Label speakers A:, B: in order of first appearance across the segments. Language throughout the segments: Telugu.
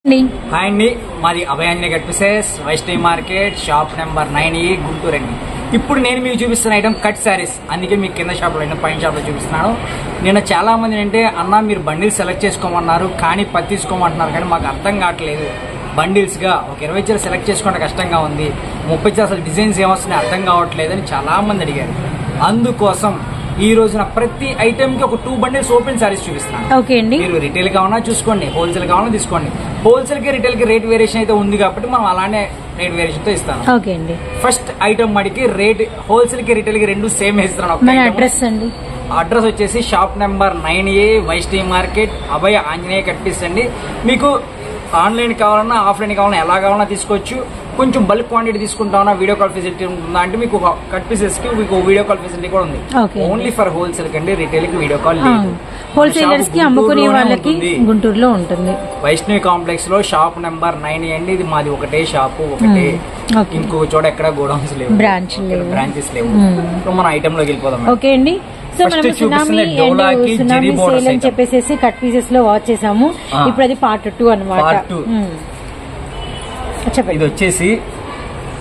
A: హాయ్ అండి, మాది Abhayanjaneya cut pieces Vaishnavi market shop number 9E Guntur అండి. ఇప్పుడు నేను మీకు చూపిస్తున్న ఐటమ్ కట్ శారీస్. అందుకే మీకు కింద షాప్లో పైన షాప్లో చూపిస్తున్నాను. నేను చాలా మంది అంటే అన్న మీరు బండిల్ సెలెక్ట్ చేసుకోమన్నారు కానీ పత్తి తీసుకోమంటున్నారు, కానీ మాకు అర్థం కావట్లేదు. బండిల్స్గా ఒక 20 చీర సెలెక్ట్ చేసుకోవడం కష్టంగా ఉంది, 30 చీర అసలు డిజైన్స్ ఏమొస్తున్నాయి అర్థం కావట్లేదు అని చాలా మంది అడిగారు. అందుకోసం ఈ రోజున ప్రతి ఐటమ్ కి ఒక 2 బండిల్స్ ఓపెన్ సారీస్ చూపిస్తాను.
B: ఓకే అండి,
A: మీరు రిటైల్ కావాలన్నా చూసుకోండి, హోల్సేల్ కావాలన్నా తీసుకోండి. హోల్సేల్ కి రిటైల్ కి రేట్ వేరియేషన్ అయితే ఉంది కాబట్టి మనం అలానే రేట్ వేరియేషన్ తో ఇస్తాను.
B: ఓకే అండి.
A: ఫస్ట్ ఐటమ్ మడికి రేట్ హోల్సేల్ కి రిటైల్ కి రెండు సేమ్ ఇస్తున్నాను.
B: అడ్రస్ అండి,
A: అడ్రస్ వచ్చేసి shop number 9A Vaishnavi market Abhaya Anjaneya cut piece అండి. మీకు ఆన్లైన్ కావాలన్నా ఆఫ్లైన్ కావాలన్నా ఎలా కావాలన్నా తీసుకోవచ్చు. కొంచెం బల్క్ క్వాంటిటీ తీసుకుంటామన్నా వీడియో కాల్ ఫెసిలిటీ ఉంటుందా అంటే మీకు కట్ పీసెస్ కి మీకు వీడియో కాల్ ఫెసిలిటీ కూడా ఉంది. ఓన్లీ ఫర్ హోల్సేల్ కండి, రిటైల్ కి వీడియో కాల్ లేదు.
B: హోల్సేలర్స్ కి అమ్ముకునే వాళ్ళకి గుంటూరులో ఉంటుంది.
A: వైష్ణవి కాంప్లెక్స్ లో షాప్ నెంబర్ 9 అండి. ఇది మాది ఒకటే షాపు, ఒకటే, ఇంకో చోట ఎక్కడ గోడౌన్స్ లేవు, బ్రాంచెస్ లేవు. మన ఐటమ్ లోకి వెళ్ళిపోదాం.
B: ఓకే అండి. సో మనం సునామీ సేల్ అని చెప్పేసి కట్ పీసెస్ లో వాచ్ చేసాము. ఇప్పుడు అది పార్ట్ 2 అన్నమాట.
A: ఇది వచ్చేసి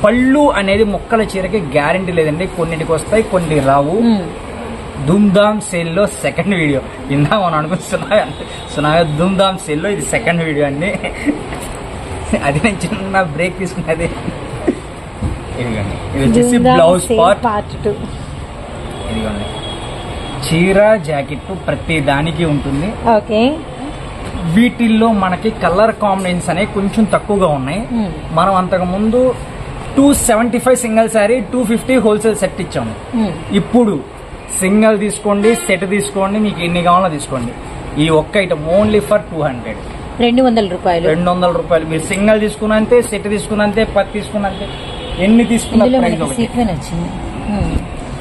A: పళ్ళు అనేది మొక్కల చీరకి గ్యారంటీ లేదండి, కొన్నిటికి వస్తాయి కొన్ని రావు. ధూమ్ధామ్ సేల్ లో సెకండ్ వీడియో ఇందా మనం అనుకుంటున్నా. ధూమ్ధామ్ సేల్ లో ఇది సెకండ్ వీడియో అండి. అది నేను చిన్న బ్రేక్ తీసుకున్నది. ఇదిగోండి, ఇది వచ్చేసి బ్లౌజ్ పార్ట్ 2. ఇదిగోండి, చీర జాకెట్ ప్రతి దానికి ఉంటుంది.
B: ఓకే,
A: వీటిల్లో మనకి కలర్ కాంబినేషన్స్ అనేవి కొంచెం తక్కువగా ఉన్నాయి. మనం అంతకు ముందు 275 సింగిల్ శారీ, 250 హోల్సేల్ సెట్ ఇచ్చాము. ఇప్పుడు సింగిల్ తీసుకోండి, సెట్ తీసుకోండి, మీకు ఎన్ని కావాలో తీసుకోండి. ఈ ఒక్క ఐటమ్ ఓన్లీ ఫర్
B: 200 రూపాయలు.
A: 200 రూపాయలు. మీరు సింగిల్ తీసుకున్నంతే, సెట్ తీసుకున్నంతే, పత్తి తీసుకున్నంతే, ఎన్ని తీసుకున్న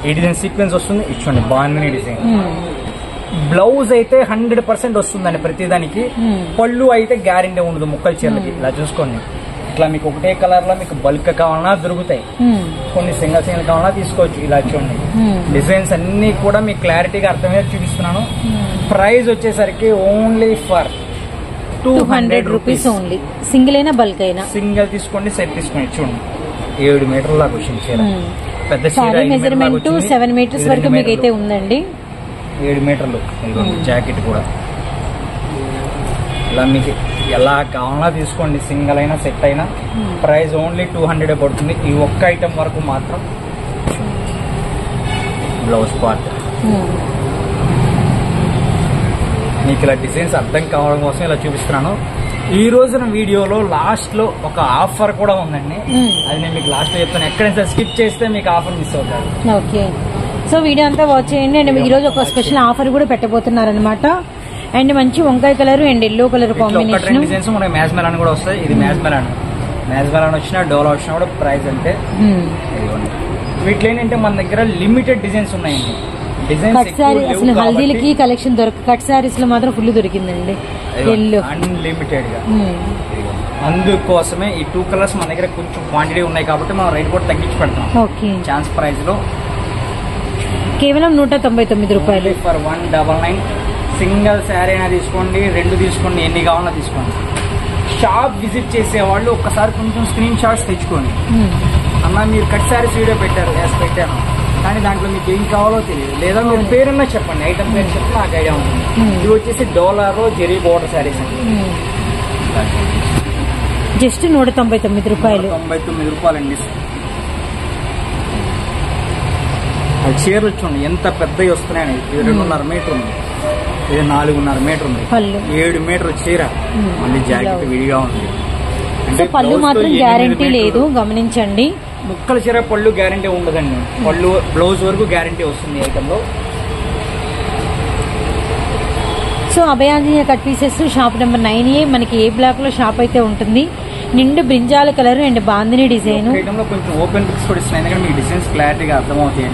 A: ఈ డిజైన్ సీక్వెన్స్ వస్తుంది. ఇచ్చోండి, బాగుంది డిజైన్. బ్లౌజ్ అయితే 100% వస్తుందండి ప్రతిదానికి. పళ్ళు అయితే గ్యారెంటీ ఉండదు ముక్కల చీరలకి. ఇలా చూసుకోండి, ఇట్లా మీకు ఒకటే కలర్ లో మీకు బల్క్ కావాలన్నా దొరుకుతాయి, కొన్ని సింగిల్ కావాలన్నా తీసుకోవచ్చు. ఇలా చూడండి, డిజైన్స్ అన్ని కూడా మీకు క్లారిటీగా అర్థమయ్యేది చూపిస్తున్నాను. ప్రైస్ వచ్చేసరికి only for
B: 200 rupees only. Single అయినా బల్క్ అయినా,
A: సింగిల్ తీసుకోండి, సెట్ తీసుకోండి. చూడండి, 7 మీటర్ల దాకా వచ్చింది చీర. పెద్ద చీర
B: మెజర్మెంట్ 7 మీటర్స్ వరకు మీకు అయితే ఉందండి.
A: 7 మీటర్లు. జాకెట్ కూడా ఇలా మీకు ఎలా కావాలన్నా తీసుకోండి, సింగిల్ అయినా సెట్ అయినా. ప్రైస్ ఓన్లీ 200 పడుతుంది. ఈ ఒక్క ఐటమ్ వరకు మాత్రం. బ్లౌజ్ పార్ట్ మీకు ఇలా డిజైన్స్ అర్థం కావడం కోసం ఇలా చూపిస్తున్నాను. ఈ రోజున వీడియోలో లాస్ట్ లో ఒక ఆఫర్ కూడా ఉందండి, అది నేను మీకు లాస్ట్ లో చెప్తాను. ఎక్కడైనా స్కిప్ చేస్తే మీకు ఆఫర్ మిస్ అవుతారు.
B: ఓకే, సో వీడియో అంతా వాచ్ చేయండి. అండ్ ఈ రోజు ఒక స్పెషల్ ఆఫర్ కూడా పెట్టబోతున్నారు అనమాట. అండ్ మంచి వంకాయ colour and yellow colour combination
A: designs మనకి మ్యాజ్ మెలాన్ కూడా వస్తాయి. ఇది మ్యాజ్ మెలాన్ వచ్చినా డోలా వచ్చినా కూడా ప్రైస్ అంతే. వీటిలో ఏంటంటే మన దగ్గర లిమిటెడ్ డిజైన్స్ ఉన్నాయండి.
B: అసలు హల్దీలకి కలెక్షన్ కట్ సారీస్ లో మాత్రం ఫుల్ దొరికిందండి, ఎల్లో
A: అన్లిమిటెడ్ గా. అందుకోసమే ఈ 2 కలర్స్ మన దగ్గర కొంచెం క్వాంటిటీ ఉన్నాయి కాబట్టి మనం రేట్ కూడా తగ్గించి పెడతాం.
B: ఓకే,
A: ఛాన్స్ ప్రైస్ లో
B: కేవలం 199 రూపాయలు
A: ఫర్ 199. సింగిల్ శారీ అయినా తీసుకోండి, 2 తీసుకోండి, ఎన్ని కావాలన్నా తీసుకోండి. షాప్ విజిట్ చేసే వాళ్ళు ఒక్కసారి కొంచెం స్క్రీన్ షాట్స్ తెచ్చుకోండి. అన్న మీరు కట్ శారీస్ వీడియో పెట్టారు, పెట్టాను, కానీ దాంట్లో మీకు ఏం కావాలో తెలియదు, లేదా మీరు పేరున్నా చెప్పండి, ఐటమ్ పేరు చెప్తే నాకు ఐడియా ఉంటుంది. ఇది వచ్చేసి డోలారో జెరీ బోర్డర్ శారీస్ అండి.
B: జస్ట్ 199 రూపాయలు.
A: 199 రూపాయలండి. చీరలు చూడండి ఎంత పెద్దవి వస్తున్నాయని. ఇది 2.5 మీటర్ ఉంది, ఇది 4.5 మీటర్ ఉంది, 7 మీటర్ చీర. మళ్ళీ జాకెట్ విడిగా ఉంది.
B: అంటే పళ్ళు మాత్రం గ్యారంటీ లేదు, గమనించండి.
A: ముక్కల చీర పళ్ళు గ్యారంటీ ఉండదండి, పళ్ళు బ్లౌజ్ వరకు గ్యారంటీ వస్తుంది ఐటమ్ లో.
B: So Abhayanjaneya cut pieces shop number 9A మనకి ఏ బ్లాక్ లో షాప్ అయితే ఉంటుంది. నిండు బ్రింజాల కలర్ అండ్ బాందిని డిజైన్.
A: కొంచెం ఓపెన్ పిక్స్ కూడా ఇస్తున్నాయి, ఎందుకంటే మీ డిజైన్స్ క్లారిటీగా అర్థమవుతాయి.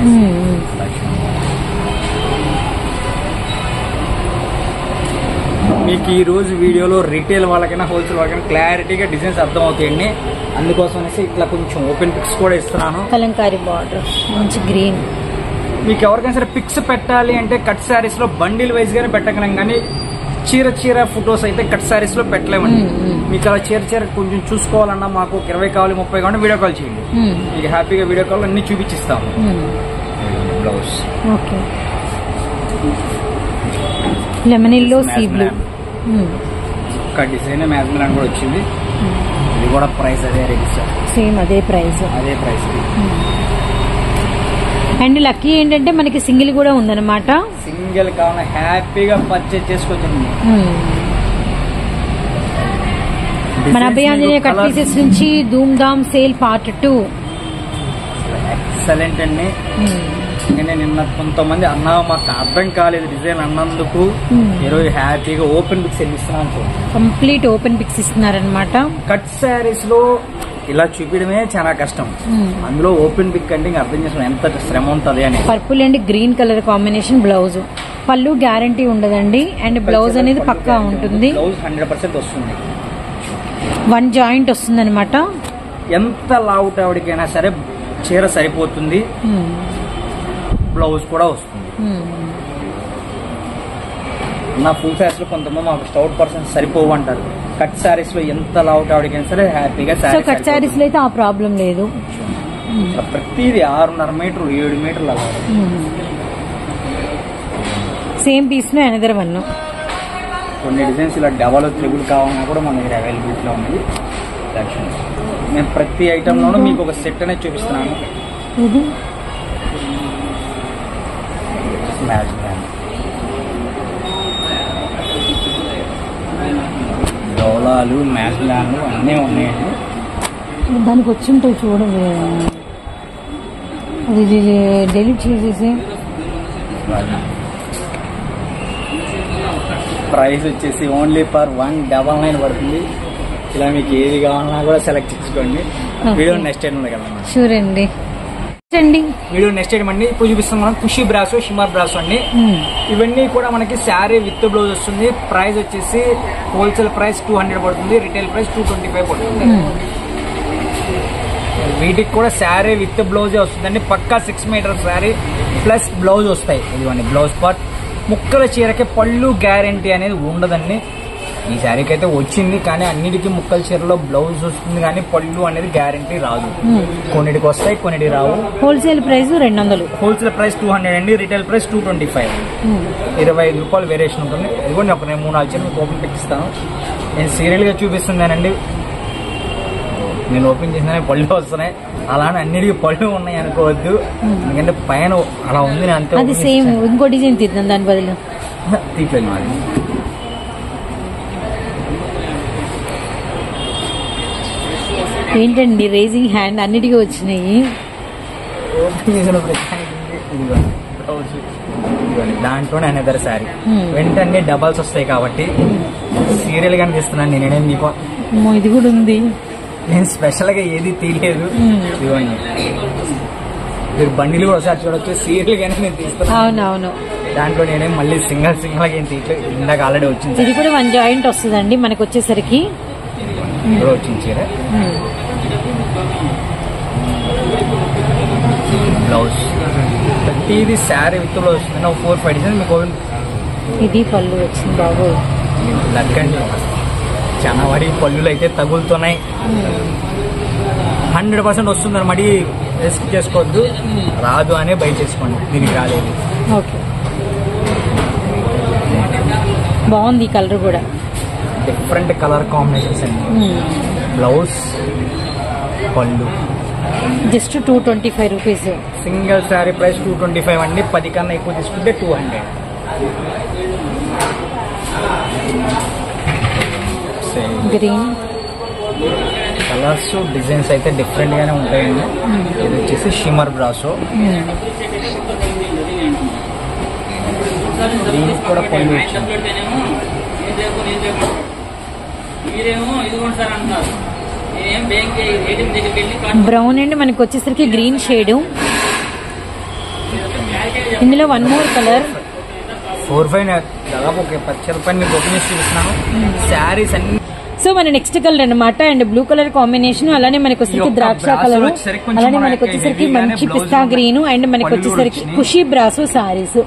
A: మీకు ఈ రోజు వీడియోలో రిటైల్ వాళ్ళకైనా హోల్సేల్ వాళ్ళకైనా క్లారిటీగా డిజైన్స్ అర్థం అవుతాయండి. అందుకోసం అనేసి ఇట్లా కొంచెం ఓపెన్ పిక్స్ కూడా ఇస్తున్నాను.
B: కలంకారీ బార్డర్, మంచి గ్రీన్.
A: మీకు ఎవరికైనా సరే పిక్స్ పెట్టాలి అంటే కట్ శారీస్ లో బండిల్ వైజ్ గానే పెట్టగలం, కానీ చీర ఫొటోస్ అయితే కట్ సారీస్ లో పెట్టలేమండి. మీకు అలా చీర కొంచెం చూసుకోవాలన్నా మాకు 20 కావాలి 30 కావాలి వీడియో కాల్ చేయండి, మీకు హ్యాపీగా వీడియో కాల్ అన్ని చూపించిస్తాము. Blouse
B: okay, lemon yellow sea blue
A: ఒక డిజైన్ మ్యాగ్మిలాన్ కూడా వచ్చింది. ఇది కూడా ప్రైస్ అదే రిజిస్టర్,
B: సేమ్ అదే ప్రైస్. అండ్ లక్కీ ఏంటంటే మనకి సింగిల్ కూడా ఉందన్నమాట.
A: సింగిల్ కావాలన్నా హ్యాపీగా పర్చేజ్ చేసుకోవచ్చు.
B: మన అభయాంజనేయ కట్ పీసెస్ నుంచి ధూమ్ ధామ్ సేల్ పార్ట్ 2
A: ఎక్సలెంట్ అండి. నిన్న కొంతమంది అన్నా మాకు అర్థం కాలేదు డిజైన్ అన్నందుకు ఈరోజు హ్యాపీగా ఓపెన్ పిక్స్ ఇస్తున్నాను.
B: కంప్లీట్ ఓపెన్ పిక్స్ ఇస్తున్నారనమాట.
A: కట్ శారీస్ లో ఇలా చూపించడమే చాలా కష్టం, అందులో ఓపెన్ పిక్ అంటే అర్థం చేసుకోవడం ఎంత శ్రమ ఉంటుంది అని.
B: Purple and green colour combination blouse, పళ్ళు గ్యారంటీ ఉండదండి. అండ్ బ్లౌజ్ అనేది పక్కా ఉంటుంది,
A: బ్లౌజ్ 100% వస్తుంది.
B: 1 జాయింట్ వస్తుంది అనమాట.
A: ఎంత లావుట్ ఆవిడకైనా సరే చీర సరిపోతుంది, బ్లౌజ్ కూడా వస్తుంది. నా ఫుల్ శారీస్ లో కొంతమంది మాకు స్టౌట్ పర్సన్ సరిపోవు అంటారు. కట్ శారీస్ లో ఎంత లావుట్ ఆవిడకైనా సరే హ్యాపీగా
B: కట్ శారీస్ లో అయితే ఆ ప్రాబ్లం లేదు.
A: ప్రతిది 6.5 మీటర్ 7 మీటర్లు అలా.
B: సేమ్ పీస్ లో అనదర్ వన్.
A: కొన్ని డిజైన్స్ ఇలా డబల్ త్రిబుల్ కావాలన్నా కూడా మన దగ్గర అవైలబిలిటీలో ఉంది. నేను ప్రతి ఐటమ్ లోనూ మీకు ఒక సెట్ అనేది చూపిస్తున్నాను. డోలాలు మ్యాగ్లాలు అన్నీ ఉన్నాయండి.
B: దానికి వచ్చి ఉంటాయి చూడండి, అది డెలీట్ చేసేసి.
A: ప్రైస్ వచ్చేసి ఓన్లీ ఫర్ 199 పడుతుంది. ఇలా మీకు ఏది కావాలన్నా కూడా సెలెక్ట్ చేసుకోండి. వీడియో నెక్స్ట్ టైం ఉంది కదా.
B: షూర్ అండి.
A: వీడియో నెక్స్ట్ టైం అండి. ఇప్పుడు చూపిస్తాం మనం ఖుషి బ్రాసో, షిమర్ బ్రాసో అండి. ఇవన్నీ కూడా మనకి శారీ విత్ బ్లౌజ్ వస్తుంది. ప్రైస్ వచ్చేసి హోల్సేల్ ప్రైస్ 200 పడుతుంది, రిటైల్ ప్రైస్ 225 పడుతుంది. వీటికి కూడా శారీ విత్ బ్లౌజే వస్తుందండి. పక్కా 6 మీటర్ శారీ ప్లస్ బ్లౌజ్ వస్తాయి. ఇదిగోండి బ్లౌజ్ పార్ట్. ముక్కల చీరకి పళ్ళు గ్యారంటీ అనేది ఉండదండి. ఈ శారీకి అయితే వచ్చింది, కానీ అన్నిటికీ ముక్కల చీరలో బ్లౌజ్ వస్తుంది కానీ పళ్ళు అనేది గ్యారంటీ రాదు. కొన్నిటికి వస్తాయి, కొన్నిటికి రావు.
B: హోల్సేల్ ప్రైస్ 200,
A: హోల్సేల్ ప్రైస్ 200 అండి, రిటైల్ ప్రైస్ 225. 25 రూపాయలు వేరియేషన్ ఉంటుంది. ఇదిగోండి ఒక 3-4 చీరలు మీకు ఓపెన్ పెట్టిస్తాను. నేను సీరియల్ గా చూపిస్తుందేనండి. నేను ఓపెన్ చేసిన పళ్ళు వస్తున్నాయి, అలానే అన్నిటికీ పళ్ళు ఉన్నాయి అనుకోవద్దు. ఎందుకంటే పైన అలా ఉంది అంతే.
B: అది సేమ్ ఇంకో డిజైన్ తీద్దాం దాని బదులు.
A: తీయలేదు మాది.
B: ఏంటండి రేజింగ్ హ్యాండ్ అన్నిటికీ వచ్చినాయి.
A: ఓపెన్ చేసినప్పుడు దాంట్లోనే అనదర్ శారీ వెంటనే డబల్స్ వస్తాయి కాబట్టి సీరియల్ గా తీస్తున్నాను. నేనేం మీకు
B: ఇది కూడా ఉంది.
A: నేను స్పెషల్ గా ఏది తీయలేదు. ఇవ్వండి మీరు బండిలు కూడా ఒకసారి చూడొచ్చు. సీరియల్ గానే నేను తీస్తున్నాను.
B: అవునవును.
A: దాంట్లో నేనేం మళ్ళీ సింగల్ గా ఏం తీయలేదు. ఇందాక ఆల్రెడీ వచ్చింది.
B: ఇది కూడా 1 జాయింట్ వస్తుందండి మనకు వచ్చేసరికి.
A: వచ్చింది చీర. బ్లౌజ్ ప్రతిది శారీ విత్ బ్లౌజ్ వస్తుంది. 4-5 డిజైన్ మీకు.
B: ఇది పళ్ళు వచ్చింది బాబు.
A: లక్కండి చాలా వాడి పళ్ళులు అయితే తగులుతున్నాయి. 100% వస్తుంది అనమాట. రిస్క్ చేసుకోవద్దు, రాదు అనే బయట చేసుకోండి. దీనికి రాలేదు.
B: ఓకే, బాగుంది ఈ కలర్ కూడా.
A: డిఫరెంట్ కలర్ కాంబినేషన్స్ అండి. బ్లౌజ్ పళ్ళు
B: just 225 rupees.
A: Single sari price 225 అండి. 10 కన్నా ఎక్కువ తీసుకుంటే 200.
B: గ్రీన్
A: కలర్స్ డిజైన్స్ అయితే డిఫరెంట్ గానే ఉంటాయండి. ఇది వచ్చేసి షిమర్ బ్రాసో. దీనికి కూడా పళ్ళు వచ్చింది.
B: బ్రౌన్ అండ్ మనకి వచ్చేసరికి గ్రీన్ షేడ్. ఇందులో 1 మోర్ కలర్.
A: 4-5 దాదాపు ఒక 10 రూపాయలు మీకు ఓపెన్ చేసి చూపిస్తున్నాను. శారీస్ అన్ని.
B: సో మన నెక్స్ట్ కలర్ అనమాట. అండ్ బ్లూ కలర్ కాంబినేషన్, అలానే మనకి వచ్చేసరికి ద్రాక్ష కలర్, అలానే మనకి వచ్చేసరికి మంచి పిస్తా గ్రీన్, అండ్ మనకి వచ్చేసరికి ఖుషి బ్రాసో సారీస్.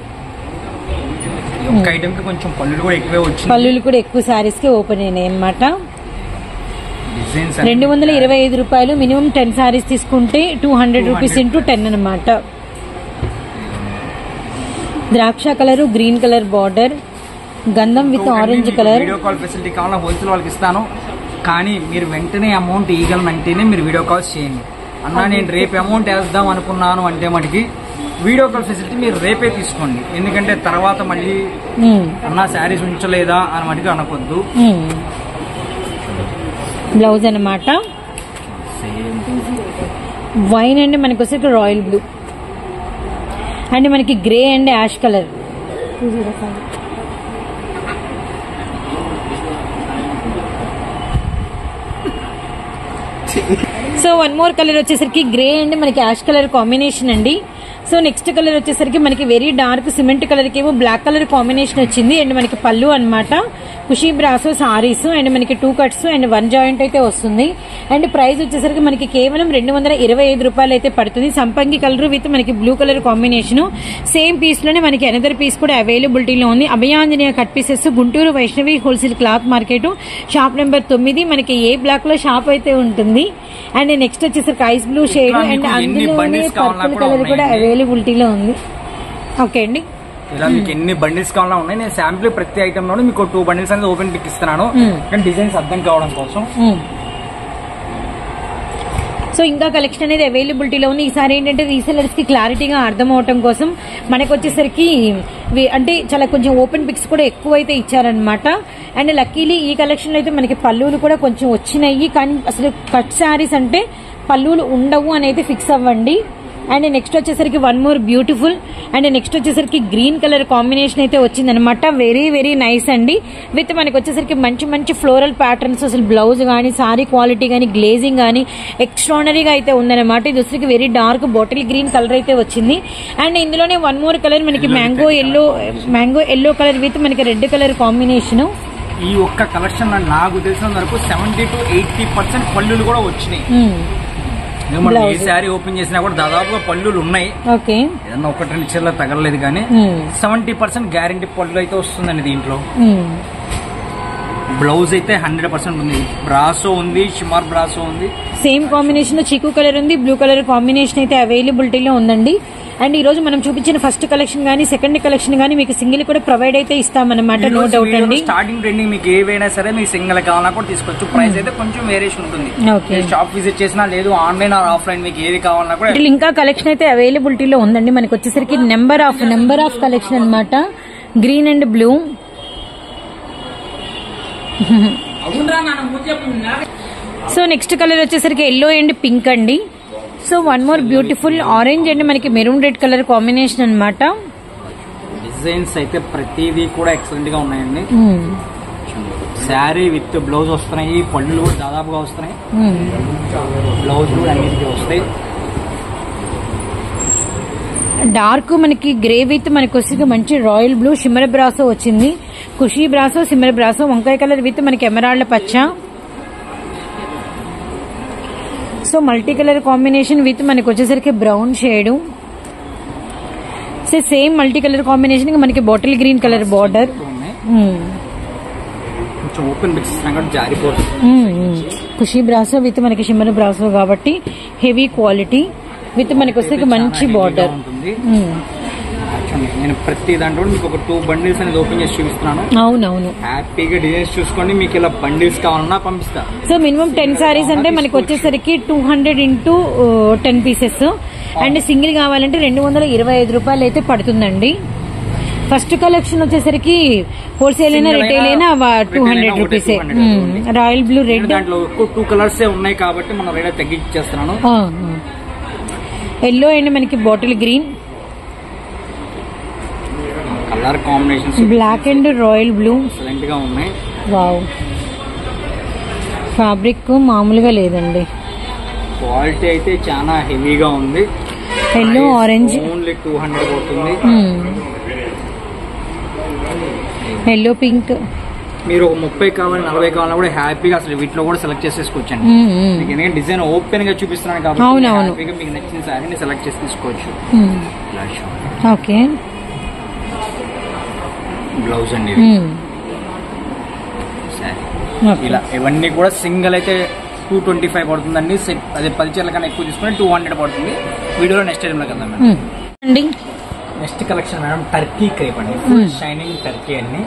A: ఒక ఐటమ్ కి కొంచెం పళ్ళులు కూడా ఎక్కువే వచ్చింది.
B: పళ్ళులు కూడా ఎక్కువ సారీస్ కి ఓపెన్ అయినాయి అన్నమాట.
A: డిజైన్స్
B: 225 రూపాయలు. మినిమం 10 సారీస్ తీసుకుంటే 200 రూపీస్ ఇంటూ 10 అనమాట. ద్రాక్ష కలర్, గ్రీన్ కలర్ బార్డర్, గంధం with orange colour.
A: Video call facility కావాలన్నా హోల్సేల్ వాళ్ళకి ఇస్తాను, కానీ మీరు వెంటనే అమౌంట్ ఇవ్వగలనంటేనే మీరు వీడియో కాల్స్ చేయండి. అన్నా నేను రేపు అమౌంట్ వేద్దాం అనుకున్నాను అంటే మటుకి వీడియో కాల్ ఫెసిలిటీ మీరు రేపే తీసుకోండి. ఎందుకంటే తర్వాత మళ్ళీ అన్నా శారీస్ ఉంచలేదా అని మటుకు అనకొద్దు.
B: బ్లౌజ్ అనమాట వైన్ అండ్ మనకి వచ్చేసి రాయల్ బ్లూ అండ్ మనకి grey and ash colour. So one more colour వచ్చేసరికి గ్రే అండ్ మనకి యాష్ కలర్ కాంబినేషన్ అండి. సో నెక్స్ట్ కలర్ వచ్చేసరికి మనకి వెరీ డార్క్ సిమెంట్ కలర్ కి ఏమో బ్లాక్ కలర్ కాంబినేషన్ వచ్చింది. అండ్ మనకి పళ్ళు అనమాట, ఖుషీ బ్రాసో సారీస్ అండ్ మనకి 2 కట్స్ అండ్ 1 జాయింట్ అయితే వస్తుంది. అండ్ ప్రైస్ వచ్చేసరికి మనకి కేవలం 225 రూపాయలు అయితే పడుతుంది. సంపంగి కలర్ విత్ మనకి blue colour combination. Same piece లోనే మనకి అనదర్ పీస్ కూడా అవైలబిలిటీలో ఉంది. Abhayanjaneya cut pieces, Guntur Vaishnavi wholesale cloth market, shop number 9. మనకి ఏ బ్లాక్ లో షాప్ అయితే ఉంటుంది. అండ్ నెక్స్ట్ వచ్చేసరికి ఐస్ బ్లూ షేడ్ అండ్ అందులోనే పర్పుల్ కలర్ కూడా అవైలబిలిటీలో ఉంది. ఓకే అండి,
A: ఇలా మీకు ఎన్ని బండిల్స్ కావాలన్నా ఉన్నాయి. నేను శాంపుల్ ప్రతి ఐటమ్ లోనే మీకు 2 బండిల్స్ అనేది ఓపెన్ పిక్ ఇస్తున్నాను, కానీ డిజైన్స్ అర్థం కావడం కోసం.
B: సో ఇంకా కలెక్షన్ అనేది అవైలబిలిటీలో ఉంది. ఈసారి ఏంటంటే రీసెలర్స్ కి క్లారిటీగా అర్థం అవటం కోసం మనకు వచ్చేసరికి అంటే చాలా కొంచెం ఓపెన్ పిక్స్ కూడా ఎక్కువ అయితే ఇచ్చారనమాట. అండ్ లక్కీలీ ఈ కలెక్షన్ లో అయితే మనకి పళ్ళులు కూడా కొంచెం వచ్చినాయి, కానీ అసలు కట్ శారీస్ అంటే పళ్ళులు ఉండవు అని అయితే ఫిక్స్ అవ్వండి. అండ్ నెక్స్ట్ వచ్చేసరికి one more beautiful and next వచ్చేసరికి గ్రీన్ కలర్ కాంబినేషన్ అయితే వచ్చిందనమాట. వెరీ వెరీ నైస్ అండి. విత్ మనకి వచ్చేసరికి మంచి మంచి ఫ్లోరల్ ప్యాటర్న్స్, అసలు బ్లౌజ్ కానీ సారీ క్వాలిటీ కానీ గ్లేజింగ్ కానీ ఎక్స్ట్రానరీగా అయితే ఉందన్నమాట. ఇది వచ్చేసరికి very dark bottle green colour అయితే వచ్చింది. అండ్ ఇందులోనే వన్ మోర్ కలర్ మనకి మ్యాంగో ఎల్లో కలర్ విత్ మనకి రెడ్ కలర్ కాంబినేషన్.
A: ఈ ఒక్క కలెక్షన్ నాకు తెలిసిన వరకు 70 to 80% పళ్ళులు కూడా వచ్చినాయి. ఏ శారీ ఓపెన్ చేసినా కూడా దాదాపుగా పళ్ళులు ఉన్నాయి. ఏదన్నా 1-2 చీరలు తగలలేదు, కానీ 70% గ్యారంటీ పళ్ళు అయితే వస్తుందండి. దీంట్లో బ్లౌజ్ అయితే 100% ఉంది. బ్రాసో ఉంది, షిమార్ బ్రాసో ఉంది.
B: సేమ్ కాంబినేషన్ లో చిక్కు కలర్ ఉంది, బ్లూ కలర్ కాంబినేషన్ అయితే అవైలబిలిటీలో ఉందండి. అండ్ ఈ రోజు మనం చూపించిన ఫస్ట్ కలెక్షన్ గానీ సెకండ్ కలెక్షన్ గానీ మీకు సింగిల్ కూడా ప్రొవైడ్ అయితే ఇస్తామన్నమాట. నో డౌట్ అండి.
A: స్టార్టింగ్ ట్రెండింగ్ మీకు ఏవైనా సరే మీకు సింగిల్ కావాలన్నా కూడా తీసుకోవచ్చు. ప్రైస్ అయితే కొంచెం వేరియేషన్ ఉంటుంది. షాప్ విజిట్ చేసినా లేదు, ఆన్లైన్ ఆర్ ఆఫ్లైన్ మీకు ఏది కావాలన్నా కూడా.
B: ఇంకా కలెక్షన్ అయితే అవైలబిలిటీలో ఉందండి. మనకి వచ్చేసరికి నెంబర్ ఆఫ్ కలెక్షన్ అన్నమాట. Green and blue. So next colour వచ్చేసరికి ఎల్లో అండ్ పింక్ అండి. So one more beautiful orange and మనకి మెరూన్ రెడ్ కలర్ కాంబినేషన్ అన్నమాట.
A: డిజైన్స్ అయితే ప్రతిదీ కూడా ఎక్సలెంట్ గా ఉన్నాయండి. శారీ విత్ బ్లౌజ్ వస్తున్నాయి, పళ్ళు కూడా దాదాపుగా వస్తున్నాయి, బ్లౌజ్ కూడా అన్నిటికీ వస్తాయి.
B: డార్క్ మనకి గ్రే విత్ మనకి వచ్చి మంచి రాయల్ బ్లూ షిమ్మర్ బ్రాసో వచ్చింది. ఖుషీ బ్రాసో, సిమ్మర్ బ్రాసో, వంకాయ కలర్ విత్ మనకి ఎమరాల్డ్ పచ్చ. So multi colour combination with మనకి వచ్చేసరికి brown shade. So same multi colour combination మనకి bottle green colour border. Khushi brasso with మనకి షిమ్మర్ బ్రాసో కాబట్టి హెవీ క్వాలిటీ విత్ మనకి వస్తే మంచి బార్డర్.
A: నేను ప్రతి దాంట్లో మీకు ఒక 2 బండిల్స్ అనేది ఓపెన్ చేసి చూపిస్తున్నాను.
B: అవునవును,
A: హ్యాపీగా డిజైన్స్ చూసుకోండి. మీకు ఇలా బండిల్స్ కావాలన్నా పంపిస్తా.
B: సో మినిమం 10 సారీస్ అంటే మనకి వచ్చేసరికి 200 into 10 పీసెస్. అండ్ సింగిల్ కావాలంటే 225 రూపాయలు అయితే పడుతుందండి. ఫస్ట్ కలెక్షన్ వచ్చేసరికి హోల్సేల్ అయినా రిటైల్ అయినా 200 రూపీస్. రాయల్ బ్లూ రెడ్
A: దాంట్లో 2 కలర్స్ ఉన్నాయి కాబట్టి మనం రేట్ తగ్గించేస్తున్నాను.
B: ఎల్లో అండ్ మనకి bottle green
A: colour combinations,
B: black and royal blue
A: excellent గా ఉన్నాయి.
B: వావ్, ఫ్యాబ్రిక్ మామూలుగా లేదండి.
A: క్వాలిటీ అయితే చాలా హెవీగా ఉంది.
B: ఎల్లో ఆరెంజ్
A: ఓన్లీ 200 పడుతుంది.
B: Yellow pink.
A: మీరు 30 కావాలి 40 కావాలన్నా కూడా హ్యాపీగా అసలు వీటిలో కూడా సెలెక్ట్ చేసేసుకోవచ్చండి. ఎందుకంటే డిజైన్ ఓపెన్ గా చూపిస్తున్నాను కాబట్టి హ్యాపీగా మీకు నచ్చిన శారీని సెలెక్ట్ చేసి తీసుకోవచ్చు.
B: ఓకే,
A: బ్లౌజ్ అండి ఇలా. ఇవన్నీ కూడా సింగిల్ అయితే 225 పడుతుందండి. సెట్ అదే 10 చీరల కన్నా ఎక్కువ తీసుకుంటే 200 పడుతుంది. వీడియోలో నెక్స్ట్ టైంలో కదా madam. Next collection madam Turkey crepe అండి. ఫుల్ షైనింగ్ టర్కీ అండి.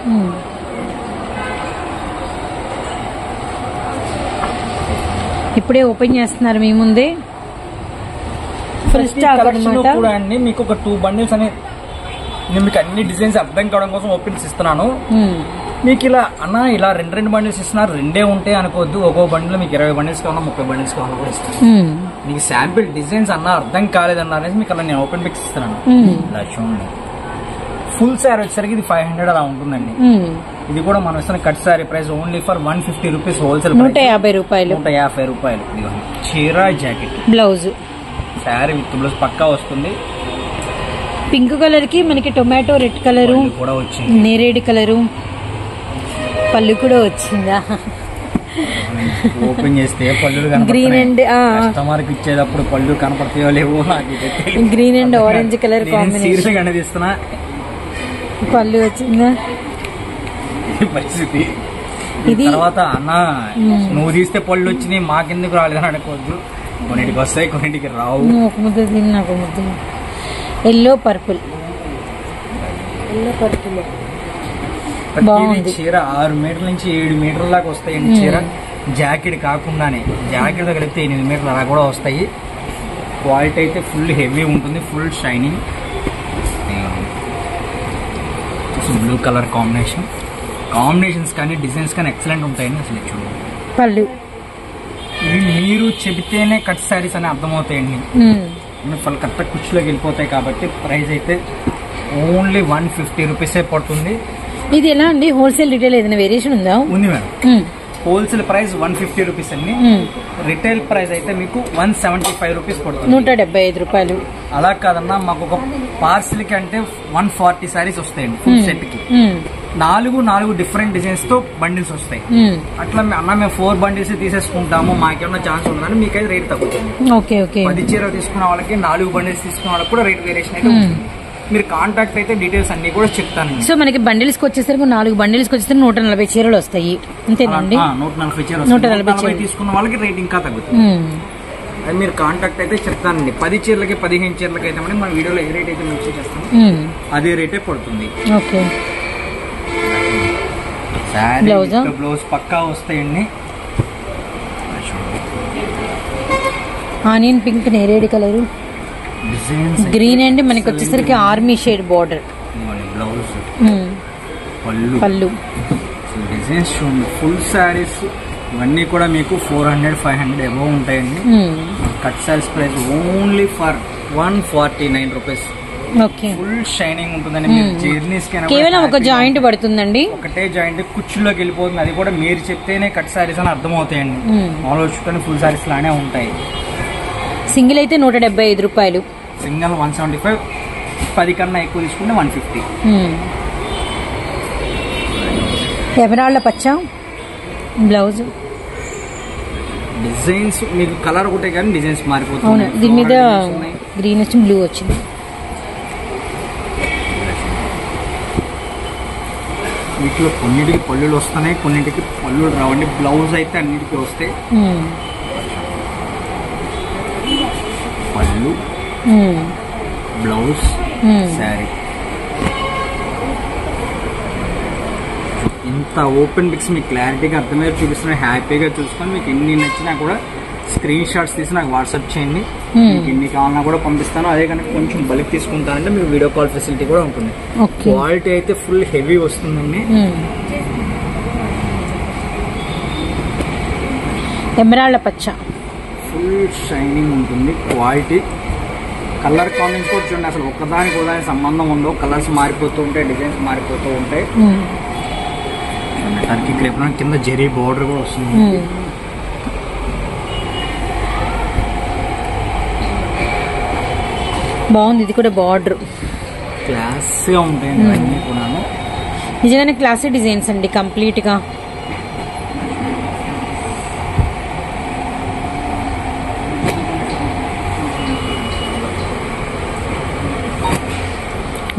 B: ఇప్పుడే ఓపెన్ చేస్తున్నారు మీ ముందే. ఫుల్ స్టాక్
A: కూడా అండి. మీకు ఒక 2 బండిల్స్ అని నేను మీకు అన్ని డిజైన్స్ అర్థం కావడం కోసం ఓపెన్స్ ఇస్తున్నాను. మీకు ఇలా అన్న ఇలా 2 బండిల్స్ ఇస్తున్నారు, 2 ఉంటాయి అనుకోవద్దు. ఒక్కో బండిల్ మీకు 20 బండిల్స్ కావాలా 30 బండిల్స్ కావాలా కూడా ఇస్తాను. మీకు శాంపిల్ డిజైన్స్ అన్న అర్థం కాలేదన్న అనేసి మీకు అలా నేను ఓపెన్ పిక్స్ ఇస్తున్నాను. ఇలా చూడండి. ఫుల్ శారీ వచ్చేసరికి ఇది 500 అలా ఉంటుందండి. ఇది కూడా మనం ఇస్తున్న cut sari price only for 150 rupees wholesale.
B: 150 రూపాయలు.
A: 150 రూపాయలు. చీర jacket
B: blouse
A: sari with blouse పక్కా వస్తుంది.
B: పింక్ కలర్ కి మనకి టొమాటో రెడ్ కలరు
A: కూడా వచ్చింది,
B: నేరేడు కలరు పళ్ళు కూడా వచ్చిందా.
A: ఓపెన్ చేస్తే పళ్ళు
B: గ్రీన్ అండ్
A: కస్టమర్ కి ఇచ్చేటప్పుడు పళ్ళు కనపడతాయో లేవో నాకు.
B: Green and orange colour combination
A: గానే తీస్తున్నా.
B: పళ్ళు వచ్చిందా
A: పరిస్థితి. ఇది తర్వాత అన్న నువ్వు తీస్తే పళ్ళు వచ్చినాయి మాకెందుకు రాలేదని అనుకోవద్దు. కొన్నిటికి వస్తాయి కొన్నిటికి రావు.
B: ఒక ముద్ద తిన్నా ఒక ముద్ద. ఎల్లో పర్పుల్
A: చీర 6 మీటర్ల నుంచి 7 మీటర్ల దాకా వస్తాయండి. చీర జాకెట్ కాకుండానే జాకెట్ తగిలితే 8 మీటర్లు అలా కూడా వస్తాయి. క్వాలిటీ అయితే ఫుల్ హెవీ ఉంటుంది, full shining. Blue colour combinations కానీ డిజైన్స్ కానీ ఎక్సలెంట్ ఉంటాయండి. అసలు చూడండి
B: పళ్ళు
A: ఇవి మీరు చెబితేనే కట్ శారీస్ అని అర్థమవుతాయండి. కరెక్ట్ కుర్చీలోకి వెళ్ళిపోతాయి కాబట్టి ప్రైస్ అయితే ఓన్లీ 150 రూపీసే పడుతుంది.
B: ఇది ఎలా అండి? హోల్సేల్ రిటైల్ ఏదైనా వేరియేషన్ ఉందా?
A: ఉంది మేడం. హోల్సేల్ ప్రైస్ 150 రూపీస్ అండి. రిటైల్ ప్రైస్ అయితే మీకు 175 రూపీస్ పడుతుంది.
B: 175 రూపాయలు.
A: అలా కాదన్నా మాకు ఒక పార్సిల్ కి అంటే 140 సారీస్ వస్తాయండి ఫుల్ సెట్ కి. 4 డిఫరెంట్ డిజైన్స్ తో బండిల్స్ వస్తాయి. అట్లా అన్న మేము 4 బండిల్స్ తీసేసుకుంటాము, మాకేమన్నా ఛాన్స్ ఉందని మీకైతే రేట్ తగ్గుతుంది. 10 చీరలు తీసుకున్న వాళ్ళకి 4 బండిల్స్ తీసుకున్న వాళ్ళకి కూడా రేట్ వేరియేషన్ అయితే ఉంటుంది. మీరు కాంటాక్ట్ అయితే డీటెయిల్స్ అన్ని కూడా చెప్తాను.
B: సో మనకి బండిల్స్ కి వచ్చేసరికి 4 బండిల్స్ కి వచ్చేసరికి 140 చీరలు వస్తాయి అంతేనండి.
A: 140 చీరలు తీసుకున్న వాళ్ళకి రేట్ ఇంకా తగ్గుతుంది. అది మీరు కాంటాక్ట్ అయితే చెప్తానండి. 10 చీరలకి 15 చీరలకి అయితే మన వీడియోలో ఏ రేట్ అయితే మెన్షన్ చేస్తాం అదే రేటే పడుతుంది.
B: ఓకే.
A: బ్లౌజ్ పక్కా వస్తాయండి.
B: ఆనియన్ పింక్ నేరేడు కలరు గ్రీన్ అండి. మనకి వచ్చేసరికి ఆర్మీ షేడ్ బార్డర్.
A: బ్లౌజ్ పళ్ళు డిజైన్స్ చూడండి. ఫుల్ శారీస్ ఇవన్నీ కూడా మీకు 400-500 అబౌవ్ ఉంటాయండి. Cut saris price only for 149 rupees.
B: Full
A: shining ఉంటుందండి. మీరు జర్నీస్
B: కేవలం ఒక జాయింట్ పడుతుందండి,
A: ఒకటే జాయింట్ కుర్చీలోకి వెళ్ళిపోతుంది. అది కూడా మీరు చెప్తేనే కట్ శారీస్ అని అర్థమవుతాయండి. మామూలు చుట్టూ ఫుల్ శారీస్ లానే ఉంటాయి.
B: సింగిల్ అయితే 175 రూపాయలు,
A: సింగిల్ 175. 10 కన్నా ఎక్కువ తీసుకుంటే 150.
B: ఎమరాళ్ళ పచ్చ బ్లౌజ్.
A: డిజైన్స్ మీకు కలర్ ఒకటే కానీ డిజైన్స్ మారిపోతుంది.
B: దీని మీద గ్రీన్ వచ్చి బ్లూ వచ్చింది.
A: వీటిలో కొన్నిటికి పళ్ళులు వస్తున్నాయి, కొన్నిటికి పళ్ళులు రావండి. బ్లౌజ్ అయితే అన్నిటికీ వస్తాయి. పళ్ళు బ్లౌజ్ శారీ. ఇంత ఓపెన్ పిక్స్ మీకు క్లారిటీగా అర్థమయ్యే చూపిస్తున్నా. హ్యాపీగా చూసుకొని మీకు ఎన్ని నచ్చినా కూడా స్క్రీన్ షాట్స్ తీసి నాకు వాట్సాప్ చేయండి. మీకు ఎన్ని కావాలన్నా కూడా పంపిస్తాను. అదే కనుక కొంచెం బల్క్ తీసుకుంటానంటే మీకు వీడియో కాల్ ఫెసిలిటీ కూడా ఉంటుంది. క్వాలిటీ అయితే ఫుల్ హెవీ వస్తుందండి.
B: ఎమరాళ్ళ పచ్చ
A: ఫుల్ షైనింగ్ ఉంటుంది. క్వాలిటీ కలర్ కాంబినేషన్ కూడా చూడండి. అసలు ఒకదానికి ఒకదానికి సంబంధం ఉండవు. కలర్స్ మారిపోతూ ఉంటాయి, డిజైన్స్ మారిపోతూ ఉంటాయి. టర్కీ క్రేప్ కింద జెరీ బోర్డర్ కూడా వస్తుంది.
B: బాగుంది. ఇది కూడా బార్డర్
A: క్లాస్ గా ఉంటాయండి అన్ని కూడా.
B: నిజంగానే క్లాసీ డిజైన్స్ అండి కంప్లీట్ గా.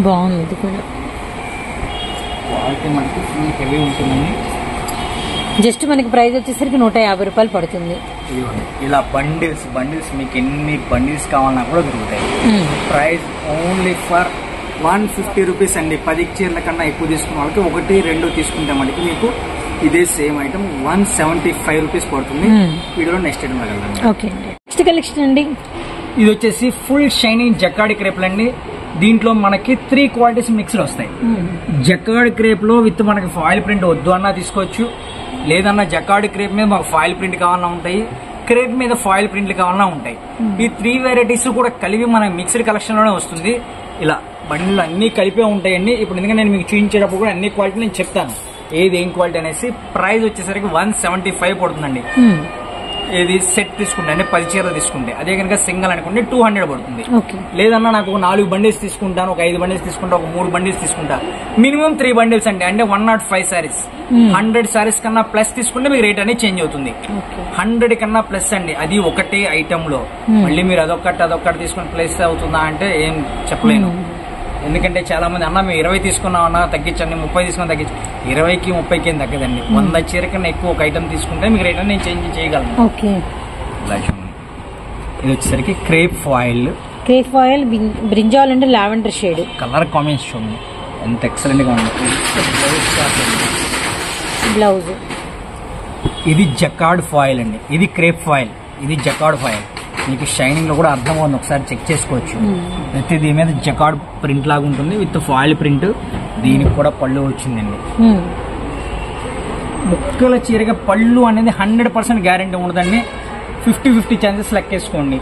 B: బాగుంది. ఇది కూడా
A: అయితే మనకి ఫుల్ హెవీ ఉంటుందండి.
B: జస్ట్ మనకి ప్రైస్ వచ్చేసరికి 150 రూపాయలు పడుతుంది.
A: ఇలా బండిల్స్ మీకు ఎన్ని బండిల్స్ కావాలన్నా కూడా దొరుకుతాయి. ప్రైస్ ఓన్లీ ఫర్ 150 రూపీస్ అండి. 10 చీరల కన్నా ఎక్కువ తీసుకున్న వాళ్ళకి 1, 2 తీసుకుంటే మనకి మీకు ఇదే సేమ్ ఐటమ్ 175 రూపీస్ పడుతుంది. వీడియోలో నెక్స్ట్ ఐటమ్ వెళ్ళండి.
B: ఓకే, నెక్స్ట్ కలెక్షన్ అండి.
A: ఇది వచ్చేసి ఫుల్ షైనింగ్ జకార్డ్ క్రేప్లు అండి. దీంట్లో మనకి 3 క్వాలిటీస్ మిక్స్డ్ వస్తాయి. జకార్డ్ క్రేప్ లో విత్ మనకి ఫాయిల్ ప్రింట్ వద్దు అన్నా తీసుకోవచ్చు, లేదన్నా జకార్డ్ క్రేప్ మీద మాకు ఫాయిల్ ప్రింట్ కావాలన్నా ఉంటాయి, క్రేప్ మీద ఫాయిల్ ప్రింట్లు కావాలన్నా ఉంటాయి. ఈ 3 వెరైటీస్ కూడా కలిపి మన మిక్స్డ్ కలెక్షన్ లోనే వస్తుంది. ఇలా బండిలు అన్ని కలిపే ఉంటాయండి. ఇప్పుడు ఎందుకంటే నేను మీకు చూపించేటప్పుడు కూడా అన్ని క్వాలిటీ నేను చెప్తాను ఏం క్వాలిటీ అనేసి. ప్రైస్ వచ్చేసరికి 175 పడుతుందండి. ఏది సెట్ తీసుకుంటే అంటే 10 చీరలు తీసుకుంటే, అదే కనుక సింగల్ అనుకుంటే 200 పడుతుంది. లేదన్నా నాకు ఒక 4 బండిల్స్ తీసుకుంటాను, ఒక 5 బండిల్స్ తీసుకుంటా, ఒక 3 బండిల్స్ తీసుకుంటా, మినిమం 3 బండిల్స్ అంటే 105 సారీస్, 100 సారీస్ కన్నా ప్లస్ తీసుకుంటే మీకు రేట్ అనేది చేంజ్ అవుతుంది. 100 కన్నా ప్లస్ అండి, అది ఒకటే ఐటమ్ లో. మళ్ళీ మీరు అదొక్కటి తీసుకుని ప్లస్ అవుతుందా అంటే ఏం చెప్పలేను. ఎందుకంటే చాలా మంది అన్న మేము 20 తీసుకున్నాం అన్న తగ్గించండి, 30 తీసుకున్నా తగ్గించండి. 20కి 30కి ఏం తగ్గదండి. 100 చీర కన్నా ఎక్కువ ఒక ఐటమ్ తీసుకుంటే మీకు రేట్ నేను చేంజ్ చేయగలను. ఇది వచ్చేసరికి క్రేప్ ఫాయిల్
B: బ్రింజాల్ అంటే లావెండర్ షేడ్
A: కలర్ కాంబినేషన్ ఎంత ఎక్సలెంట్ గా ఉంది.
B: బ్లౌజ్
A: ఇది జకార్డ్ ఫాయిల్ అండి, ఇది క్రేప్ ఫాయిల్, ఇది జకార్డ్ ఫాయిల్. మీకు షైనింగ్ లో కూడా అర్థం అవుతుంది, ఒకసారి చెక్ చేసుకోవచ్చు. అయితే దీని మీద జకార్డ్ ప్రింట్ లాగా ఉంటుంది విత్ ఫాయిల్ ప్రింట్. దీనికి కూడా పళ్ళు వచ్చిందండి. ముక్కల చీరగా పళ్ళు అనేది 100% గ్యారెంటీ ఉండదండి. 50-50 ఛాన్సెస్ లెక్కేసుకోండి.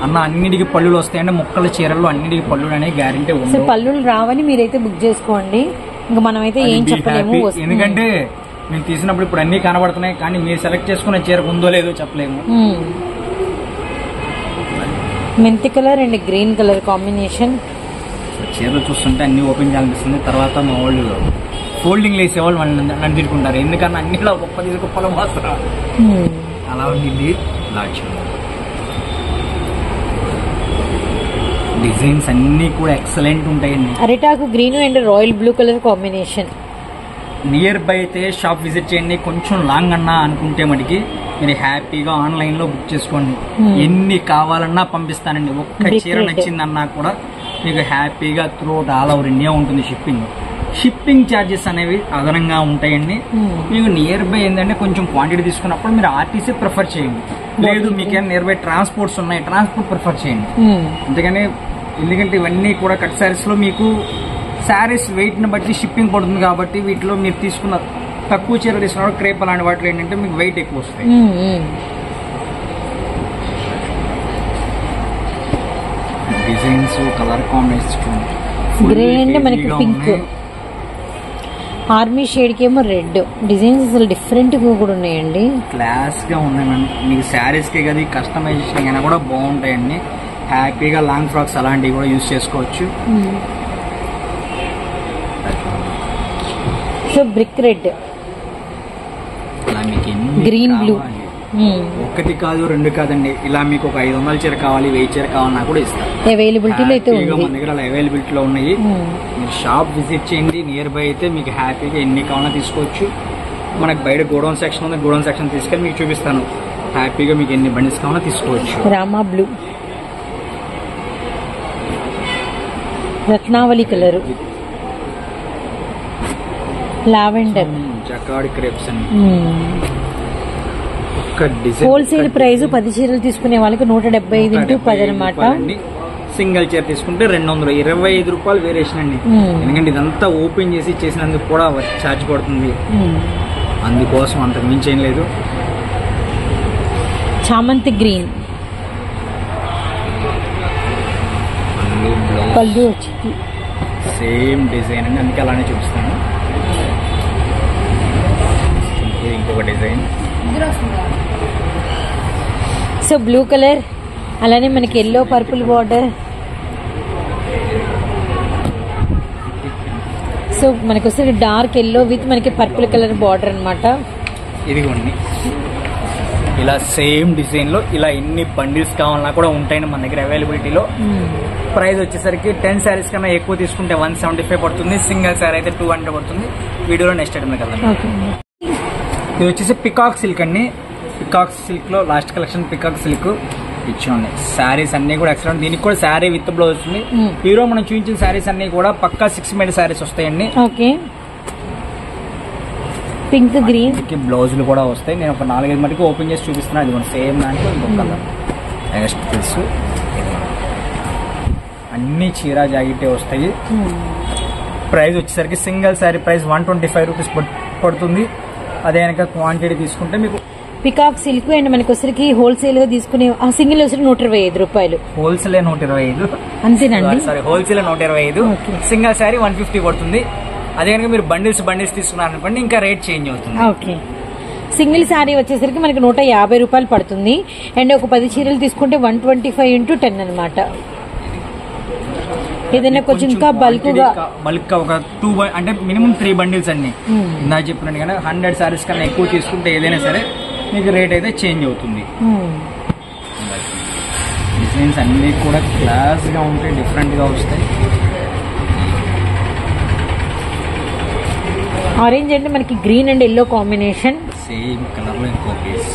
A: అన్న అన్నిటికి పళ్ళులు వస్తాయండి, ముక్కల చీరల్లో అన్నిటికి పళ్ళు అనేది గ్యారెంటీ ఉంది.
B: పళ్ళులు రావని మీరైతే బుక్ చేసుకోండి. ఇంకా మనమైతే ఏం చెప్పలేము,
A: ఎందుకంటే మేము తీసినప్పుడు ఇప్పుడు అన్ని కనబడుతున్నాయి, కానీ మీరు సెలెక్ట్ చేసుకునే చీర ఉందో లేదో చెప్పలేము.
B: మెంతి colour and green colour combination.
A: చీరలు చూస్తుంటే అన్ని ఓపెన్ చేయాలనిపిస్తుంది. తర్వాత మా వాళ్ళు ఫోల్డింగ్ వేసేవాళ్ళు నన్ను తిట్టుకుంటారు, ఎందుకన్నా అన్ని గొప్పలు మాత్రం అలా ఉండింది. డిజైన్స్ అన్ని కూడా ఎక్సలెంట్ ఉంటాయండి.
B: అరిటాకు green and royal blue colour combination.
A: Near by అయితే షాప్ విజిట్ చేయండి. కొంచెం లాంగ్ అన్నా అనుకుంటే మటుకి మీరు హ్యాపీగా ఆన్లైన్ లో బుక్ చేసుకోండి. ఎన్ని కావాలన్నా పంపిస్తానండి. ఒక్క చీర నచ్చిందన్నా కూడా మీకు హ్యాపీగా త్రూఅవుట్ ఆల్ ఓవర్ ఇండియా ఉంటుంది షిప్పింగ్ ఛార్జెస్ అనేవి అదనంగా ఉంటాయండి. మీకు నియర్ బై ఏంటంటే కొంచెం క్వాంటిటీ తీసుకున్నప్పుడు మీరు ఆర్టీసీ ప్రిఫర్ చేయండి. లేదు మీకేం నియర్ బై ట్రాన్స్పోర్ట్స్ ఉన్నాయి, ట్రాన్స్పోర్ట్ ప్రిఫర్ చేయండి. ఎందుకంటే ఇవన్నీ కూడా కట్ శారీస్ లో మీకు శారీస్ వెయిట్ ని బట్టి షిప్పింగ్ పడుతుంది. కాబట్టి వీటిలో మీరు తీసుకున్న తక్కువ చీర తీసుకున్న క్రేప్ అలాంటి వాటిలో ఏంటంటే మీకు వెయిట్ ఎక్కువ వస్తాయి. డిజైన్స్ కలర్ కాంబినేషన్
B: గ్రే అంటే మనకి పింక్, ఆర్మీ షేడ్ కి ఏమో రెడ్. డిజైన్స్ అసలు డిఫరెంట్ గా కూడా ఉన్నాయండి,
A: క్లాస్ గా ఉన్నాయి మేడం. మీకు శారీస్ కి కదా కస్టమైజేషన్ అయినా కూడా బాగుంటాయండి. హ్యాపీగా లాంగ్ ఫ్రాక్స్ అలాంటివి కూడా యూజ్ చేసుకోవచ్చు.
B: So brick red,
A: green blue, ఒకటి కాదు 2 కాదండి. ఇలా మీకు ఒక 500 చీర కావాలి, 1000 చీర కావాలన్నా కూడా ఇస్తాం.
B: అవైలబిలిటీలో అయితే ఉంది,
A: మన దగ్గర అవైలబిలిటీలో ఉన్నాయి. మీరు షాప్ విజిట్ చేయండి. నియర్ బై అయితే మీకు హ్యాపీగా ఎన్ని కావాలన్నా తీసుకోవచ్చు. మనకు బయట గోడౌన్ సెక్షన్ ఉంది, గోడౌన్ సెక్షన్ తీసుకెళ్ళి మీకు చూపిస్తాను. హ్యాపీగా మీకు ఎన్ని బండిల్స్ కావాలన్నా తీసుకోవచ్చు.
B: Rama blue, Ratnavali colour, lavender,
A: jacquard crepes అండి.
B: హోల్సేల్ ప్రైస్ 10 చీరలు తీసుకునే వాళ్ళకి 175 into 10 అనమాట.
A: సింగిల్ చీర తీసుకుంటే 225 రూపాయలు వేరియేషన్ అండి. ఎందుకంటే ఇదంతా ఓపెన్ చేసి చేసినందుకు కూడా ఛార్జ్ పడుతుంది, అందుకోసం అంతకు మించి ఏం లేదు.
B: చామంతి గ్రీన్, పళ్ళు వచ్చి
A: సేమ్ డిజైన్ అండి, అందుకే అలానే చూపిస్తాను. ఇంకొక డిజైన్.
B: సో బ్లూ కలర్, అలానే మనకి ఎల్లో పర్పుల్ బార్డర్. సో మనకి వస్తుంది డార్క్ ఎల్లో విత్ మనకి పర్పుల్ కలర్ బార్డర్ అనమాట.
A: ఇదిగోండి ఇలా సేమ్ డిజైన్ లో ఇలా ఎన్ని బండిల్స్ కావాలన్నా కూడా ఉంటాయండి మన దగ్గర అవైలబిలిటీలో. ప్రైస్ వచ్చేసరికి 10 శారీస్ కన్నా ఎక్కువ తీసుకుంటే 175 పడుతుంది, సింగిల్ శారీ అయితే 200 పడుతుంది. వీడియోలో నెక్స్ట్ ఐటమ్ కదా. ఇది వచ్చేసి పికాక్ సిల్క్ అండి. పికాక్ సిల్క్ లో లాస్ట్ కలెక్షన్ పికాక్ సిల్క్ ఇచ్చాండి. శారీస్ అన్ని కూడా ఎక్సలెంట్. దీనికి కూడా శారీ విత్ బ్లౌజ్ వస్తుంది. హీరో మనం చూపించిన శారీస్ అన్ని కూడా పక్కా 6 మీటర్ శారీస్ వస్తాయండి.
B: ఓకే, పింక్ గ్రీన్
A: బ్లౌజులు కూడా వస్తాయి. నేను ఒక 4-5 మటుకు ఓపెన్ చేసి చూపిస్తున్నాను. అది మన సేమ్ దాంట్లో ఇంకొక కలర్ నెక్స్ట్ తెలుసు. అన్ని చీర జాకెట్టే వస్తాయి. ప్రైస్ వచ్చేసరికి సింగిల్ శారీ ప్రైస్ 125 రూపీస్ పడుతుంది. అదే కనుక క్వాంటిటీ తీసుకుంటే మీకు
B: పికాక్ సిల్క్ అండ్ మనకి వచ్చరికి హోల్సేల్ గా తీసుకునే ఆ సింగిల్ వచ్చి 125 రూపాయలు.
A: హోల్సేల్ 125
B: అంతేనండి.
A: సారీ, హోల్సేల్ 125, సింగిల్ శారీ 150 పడుతుంది. అదే కనుక మీరు బండిల్స్ తీసుకున్నారనుకోండి ఇంకా రేట్ చేంజ్ అవుతుంది.
B: ఓకే, సింగిల్ శారీ వచ్చేసరికి మనకి 150 రూపాయలు పడుతుంది. అండ్ ఒక 10 చీరలు తీసుకుంటే 125 × 10 అనమాట. ఏదైనా కొంచెం ఇంకా బల్క్
A: ఒక 2 అంటే మినిమం 3 బండిల్స్ అన్ని ఇందా చెప్పినట్టు కానీ 100 శారీస్ కన్నా ఎక్కువ తీసుకుంటే ఏదైనా సరే మీకు రేట్ అయితే చేంజ్ అవుతుంది. డిజైన్స్ అన్ని కూడా క్లాస్ గా ఉంటాయి, డిఫరెంట్ గా వస్తాయి.
B: ఆరెంజ్ అంటే మనకి green and yellow combination,
A: same colour లో ఇంకో పీస్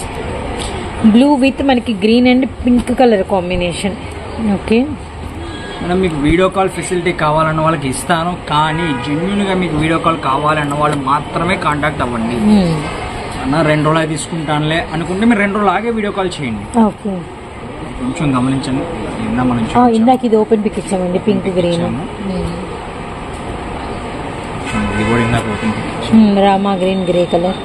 B: బ్లూ విత్ మనకి green and pink colour combination. Okay,
A: మనం మీకు వీడియో కాల్ ఫెసిలిటీ కావాలన్న వాళ్ళకి ఇస్తాను, కానీ జెన్యున్ గా మీకు వీడియో కాల్ కావాలన్న వాళ్ళు మాత్రమే కాంటాక్ట్ అవ్వండి. అన్న 2 రోజులు తీసుకుంటానులే అనుకుంటే మీరు 2 రోజులు ఆగే వీడియో కాల్ చేయండి.
B: ఓకే,
A: కొంచెం గమనించండి.
B: ఇందాక ఇది ఓపెన్ పిక్ ఇచ్చామండి, పింక్ గ్రీన్.
A: ఇది కూడా ఇందాక open pic
B: Rama green grey colour.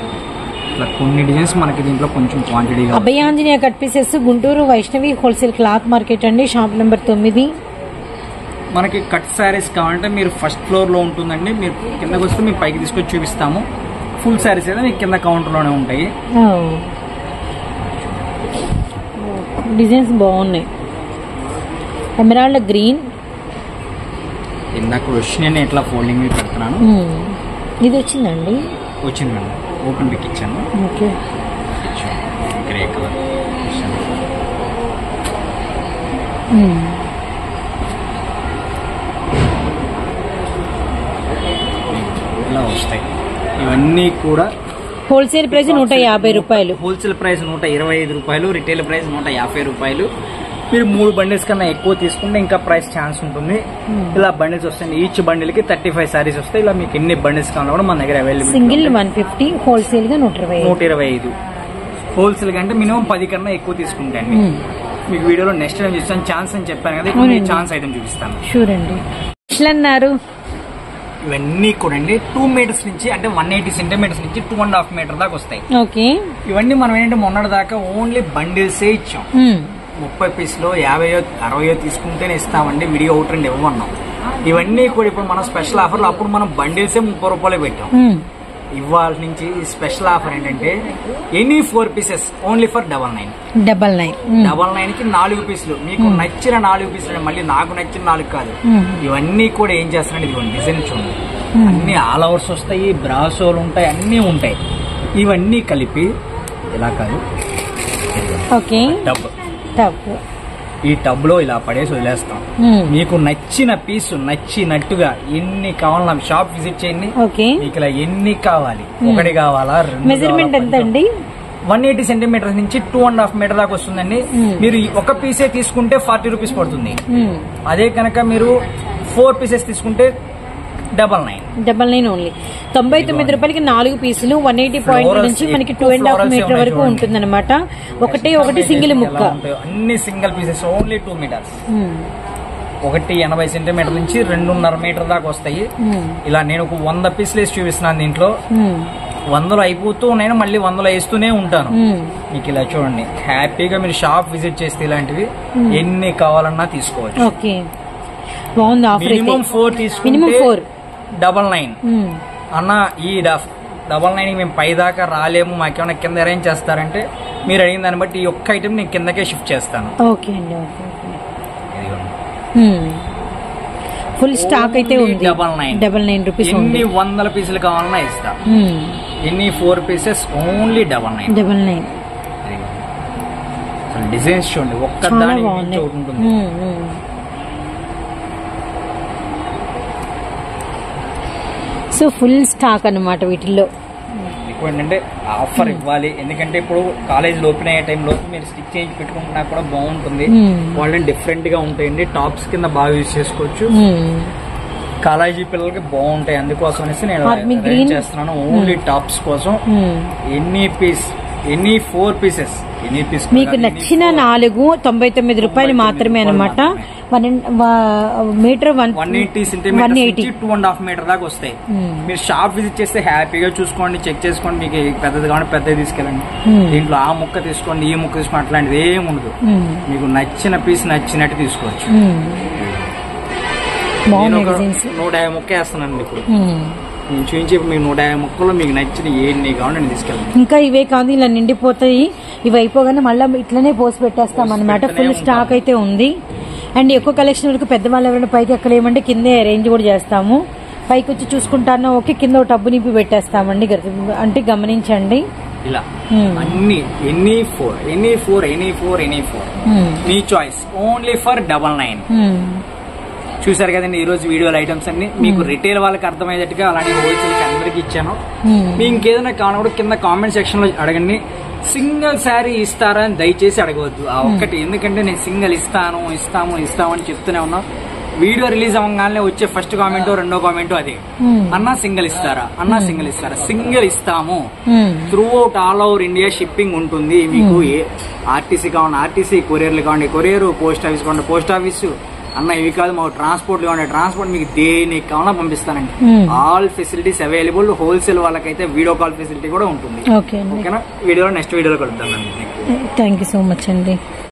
A: కొన్ని డిజైన్స్ మనకి దీంట్లో కొంచెం quantity.
B: Abhayanjaneya cut pieces, Guntur Vaishnavi wholesale cloth market అండి, షాప్ నెంబర్ 9.
A: మనకి కట్ శారీస్ కావాలంటే మీరు ఫస్ట్ ఫ్లోర్ లో ఉంటుందండి. మీరు కిందకి వస్తే మీకు పైకి తీసుకొచ్చి చూపిస్తాము. ఫుల్ శారీస్ అయితే మీకు కింద కౌంటర్ లోనే ఉంటాయి.
B: డిజైన్స్ బాగున్నాయి. ఎమరాల్డ్ గ్రీన్,
A: ఇందాక వచ్చినాయి ఎట్లా ఫోల్డింగ్ పెడుతున్నాను.
B: ఇది వచ్చిందండి,
A: వచ్చిందండి ఓపెన్ పిక్ ఇచ్చాను.
B: ఓకే,
A: గ్రే కలర్ ఇలా వస్తాయి. ఇవన్నీ కూడా
B: హోల్సేల్ ప్రైస్ 150 రూపాయలు.
A: హోల్సేల్ ప్రైస్ 125 రూపాయలు, రిటైల్ ప్రైస్ 150 రూపాయలు. మీరు 3 బండిల్స్ కన్నా ఎక్కువ తీసుకుంటే ఇంకా ప్రైస్ ఛాన్స్ ఉంటుంది. ఇలా బండిల్స్ వస్తాయి. ఈచ్ బండిల్ కి 35 సారీస్ వస్తాయి. ఇలా మీకు ఎన్ని బండిల్స్ కావాలో కూడా మన దగ్గర అవైలబుల్.
B: సింగిల్ 150, హోల్సేల్ గా
A: 125. హోల్సేల్ కంటే మినిమం 10 కన్నా ఎక్కువ తీసుకుంటే అండి. మీకు వీడియోలో నెక్స్ట్ టైం చూస్తాను. ఛాన్స్ అని చెప్పాను కదా, ఇప్పుడు ఛాన్స్ ఐటమ్ చూపిస్తాను.
B: షూర్ అండి. ఎట్లా అన్నారు?
A: ఇవన్నీ కూడా అండి 2 మీటర్స్ నుంచి అంటే 180 సెంటీమీటర్స్ నుంచి 2.5 మీటర్ దాకా వస్తాయి.
B: ఓకే,
A: ఇవన్నీ మనం ఏంటంటే మొన్నటి దాకా ఓన్లీ బండిల్సే ఇచ్చాం. 30 పీసులో 50 60 తీసుకుంటేనే ఇస్తామండి. విడిగా 1-2 ఇవ్వమన్నాం. ఇవన్నీ కూడా ఇప్పుడు మనం స్పెషల్ ఆఫర్లో అప్పుడు మనం బండిల్సే 30 రూపాయలు పెట్టాం. ఇవాళ నుంచి స్పెషల్ ఆఫర్ ఏంటంటే ఎనీ 4 పీసెస్ ఓన్లీ ఫర్ 99 కి 4 పీసులు. మీకు నచ్చిన 4 పీసులు, మళ్ళీ నాకు నచ్చిన 4 కాదు. ఇవన్నీ కూడా ఏం చేస్తారంటే ఇదిగోండి డిజైన్ చూడండి, అన్ని ఆల్ ఓవర్స్ వస్తాయి, బ్రాసోలు ఉంటాయి, అన్ని ఉంటాయి. ఇవన్నీ కలిపి ఇలా కాదు, టబ్ ఈ టబ్ లో ఇలా పడేసి వదిలేస్తాం. మీకు నచ్చిన పీసు నచ్చినట్టుగా ఎన్ని కావాలన్నా షాప్ విజిట్ చేయండి. మీకు ఇలా ఎన్ని కావాలి, 1 కావాలా, 2
B: మెజర్మెంట్ ఎంత అండి?
A: 180 సెంటీమీటర్స్ నుంచి 2.5 మీటర్ దాకా వస్తుందండి. మీరు ఒక పీసే తీసుకుంటే 40 రూపీస్ పడుతుంది. అదే కనుక మీరు 4 పీసెస్ తీసుకుంటే 99
B: ఓన్లీ 99 రూపాయలకి 4 పీసులు. 180 పాయింట్ నుంచి మనకి 2.5 మీటర్ వరకు ఉంటుంది అనమాట. ఒకటి సింగిల్ ముక్క,
A: అన్ని single pieces only 2 metres. 80 centimetre నుంచి 2.5 మీటర్ దాకా వస్తాయి. ఇలా నేను ఒక 100 పీసులు వేసి చూపిస్తున్నాను. దీంట్లో 100 అయిపోతూ ఉన్నాయి, మళ్ళీ 100 వేస్తూనే ఉంటాను. మీకు ఇలా చూడండి, హ్యాపీగా మీరు షాప్ విజిట్ చేస్తే ఇలాంటివి ఎన్ని కావాలన్నా తీసుకోవచ్చు.
B: ఓకే, బాగుంది ఆఫర్.
A: మినిమం 4 తీసుకుంటే 99 అన్న. ఈ 99 మేము పై దాకా రాలేము, మాకేమైనా కింద అరేంజ్ చేస్తారంటే మీరు అడిగిన దాన్ని బట్టి ఈ ఒక్క ఐటమ్ నేను కిందకే షిఫ్ట్ చేస్తాను.
B: ఓకే అండి, ఫుల్ స్టాక్ అయితే ఉంది. 99 రూపీస్.
A: ఎన్ని 100 పీసులు కావాలన్నా ఇస్తా. ఎన్ని 4 పీసెస్ ఓన్లీ 99. డిజైన్స్ చూడండి, ఒక్క
B: చాలా
A: దాని
B: బాగున్నాయి.
A: ఒకటి ఉంటుంది.
B: సో ఫుల్ స్టాక్ అన్నమాట వీటిల్లో.
A: ఎక్కువ ఏంటంటే ఆఫర్ ఇవ్వాలి, ఎందుకంటే ఇప్పుడు కాలేజ్ ఓపెన్ అయ్యే టైంలో మీరు స్టిచ్ చేయించి పెట్టుకుంటున్నా కూడా బాగుంటుంది. వాళ్ళని డిఫరెంట్ గా ఉంటాయండి, టాప్స్ కింద బాగా యూజ్ చేసుకోవచ్చు, కాలేజీ పిల్లలకి బాగుంటాయి. అందుకోసం అనేసి నేను arrange చేస్తున్నాను ఓన్లీ టాప్స్ కోసం. ఎన్ని 4 పీసెస్, ఎన్ని పీస్
B: మీకు నచ్చిన 499 రూపాయలు మాత్రమే అనమాట. మీటర్
A: 180 సెంటీమీటర్స్ 2.5 మీటర్ దాకా వస్తాయి. మీరు షాప్ విజిట్ చేస్తే హ్యాపీగా చూసుకోండి, చెక్ చేసుకోండి, మీకు పెద్దది కావాలి పెద్దది తీసుకెళ్ళండి. దీంట్లో ఆ ముక్క తీసుకోండి, ఈ ముక్క తీసుకోండి, అట్లాంటిది ఏమి ఉండదు. మీకు నచ్చిన పీస్ నచ్చినట్టు తీసుకోవచ్చు. నేను 150 ముక్క వేస్తానండి ఇప్పుడు. నేను చూపించి మీకు 150 ముక్కలో మీకు నచ్చిన ఏన్ని కావాలి నేను తీసుకెళ్ళండి.
B: ఇంకా ఇవే కాదు, ఇలా నిండిపోతాయి. ఇవి అయిపోగానే మళ్ళీ ఇట్లనే పోసి పెట్టేస్తాం అనమాట. ఫుల్ స్టాక్ అయితే ఉంది. అండ్ ఎక్కువ కలెక్షన్ వరకు పెద్దవాళ్ళు ఎవరైనా పైకి ఎక్కలేమంటే కిందే అరేంజ్ కూడా చేస్తాము. పైకి వచ్చి చూసుకుంటాను, ఓకే, కింద ఒక టబ్బు నింపి పెట్టేస్తామండి. అంటే గమనించండి
A: ఇలా అన్ని any four me choice only for 99. చూసారు కదండి ఈ రోజు వీడియోలో ఐటమ్స్ అన్ని. మీకు రిటైల్ వాళ్ళకి అర్థమయ్యేట్టుగా అలానే హోల్సేల్ కి అందరికి ఇచ్చాను. మీకు ఇంకేదైనా కావాలన్నా కింద కామెంట్ సెక్షన్ లో అడగండి. సింగిల్ శారీ ఇస్తారా అని దయచేసి అడగవద్దు ఆ ఒక్కటి, ఎందుకంటే నేను సింగిల్ ఇస్తాము అని చెప్తూనే ఉన్నా. వీడియో రిలీజ్ అవ్వగానే వచ్చే ఫస్ట్ కామెంట్ రెండో కామెంట్ అదే, అన్నా సింగిల్ ఇస్తారా, సింగిల్ ఇస్తాము. Through out all over India shipping ఉంటుంది. మీకు ఏ ఆర్టీసీ కావాలి ఆర్టీసీ, కొరియర్లు కావాలి కొరియర్, పోస్ట్ ఆఫీస్ కావాలి పోస్ట్ ఆఫీసు, అన్న ఇవి కాదు మాకు ట్రాన్స్పోర్ట్ కావాలి ట్రాన్స్పోర్ట్, మీకు దేనికి కావాలన్నా పంపిస్తానండి. All facilities available. హోల్సేల్ వాళ్ళకైతే వీడియో కాల్ ఫెసిలిటీ కూడా ఉంటుంది. ఓకేనా, నెక్స్ట్ వీడియోలో కలుద్దాం.
B: థ్యాంక్ యూ సో మచ్ అండి.